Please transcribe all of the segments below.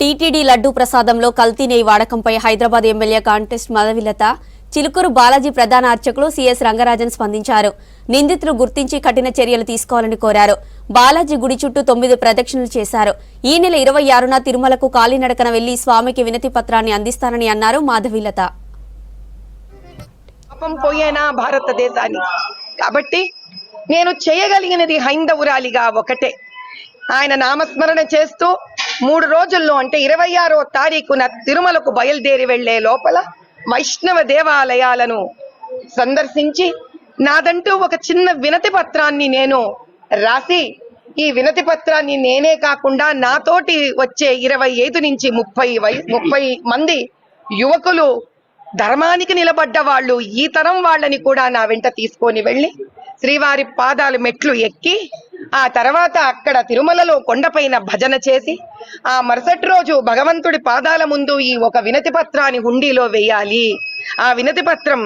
TTD laddu ప్రసాదంలో కల్తీ నెయ్యి వాడకంపై హైదరాబాద్ ఎమ్మెల్యే కాంటెస్ట్ మదవిలత, చిలుకూరు బాలాజీ ప్రధాన అర్చకులు సిఎస్ రంగరాజన్ స్పందించారు. నిందితులు గుర్తించి కఠిన చర్యలు తీసుకోవాలని కోరారు. బాలాజీ గుడి చుట్టూ 9 ప్రదక్షిణలు చేశారు. ఈ నెల 26న తిరుమలకు కాలినడకన వెళ్లి స్వామికి వినతి పత్రాన్ని అందిస్తానని అన్నారు మాధవీలత. పోయేనా భారతదేశాన్ని కాబట్టి నేను చేయగలిగినది హైందవురాలిగా ఒకటే, ఆయన నామస్మరణ చేస్తూ 3 రోజుల్లో అంటే 26వ తారీఖున తిరుమలకు బయలుదేరి వెళ్లే లోపల వైష్ణవ దేవాలయాలను సందర్శించి నాదంటూ ఒక చిన్న వినతి పత్రాన్ని నేను రాసి, ఈ వినతి పత్రాన్ని నేనే కాకుండా నాతోటి వచ్చే 25 నుంచి 30 మంది యువకులు, ధర్మానికి నిలబడ్డ వాళ్ళు, ఈ తరం వాళ్ళని కూడా నా వెంట తీసుకొని వెళ్ళి శ్రీవారి పాదాలు మెట్లు ఎక్కి ఆ తర్వాత అక్కడ తిరుమలలో కొండపైన భజన చేసి ఆ మరుసటి రోజు భగవంతుడి పాదాల ముందు ఈ ఒక వినతి పత్రాన్ని హుండీలో వేయాలి. ఆ వినతి పత్రం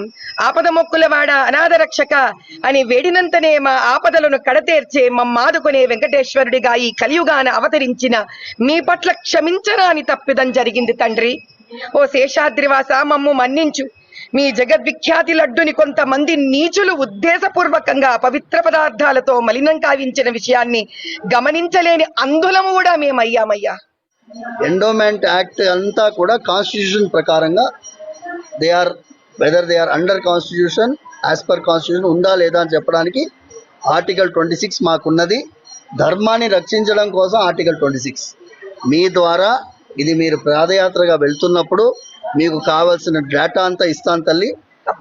ఆపద మొక్కులవాడ అనాథ రక్షక అని వేడినంతనే మా ఆపదలను కడతేర్చే మమ్మాదుకునే వెంకటేశ్వరుడిగా ఈ కలియుగాన అవతరించిన మీ పట్ల క్షమించరాని తప్పిదం జరిగింది తండ్రి. ఓ శేషాద్రివాస, మమ్ము మన్నించు. మీ జగద్విఖ్యాతి లడ్డుని కొంతమంది నీచులు ఉద్దేశపూర్వకంగా పవిత్ర పదార్థాలతో మలినం కావించిన విషయాన్ని గమనించలేని అందులము కూడా మేమయ్యామయ్యా. ఎండోమెంట్ యాక్ట్ అంతా కూడా కాన్స్టిట్యూషన్ ప్రకారంగా whether they are under constitution, as per constitution ఉందా లేదా అని చెప్పడానికి ఆర్టికల్ 26 మాకున్నది. ధర్మాన్ని రక్షించడం కోసం ఆర్టికల్ 26 మీ ద్వారా ఇది మీరు పాదయాత్రగా వెళ్తున్నప్పుడు మీకు కావాల్సిన డేటా అంతా ఇస్తాను తల్లి.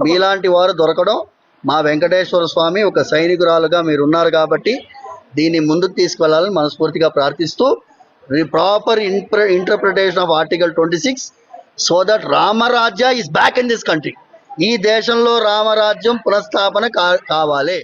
మీలాంటి వారు దొరకడం, మా వెంకటేశ్వర స్వామి ఒక సైనికురాలుగా మీరు ఉన్నారు కాబట్టి దీన్ని ముందుకు తీసుకువెళ్ళాలని మనస్ఫూర్తిగా ప్రార్థిస్తూ, proper interpretation of article 26 so that Ram Rajya is back in this country. ఈ దేశంలో రామరాజ్యం పునఃస్థాపన కావాలి.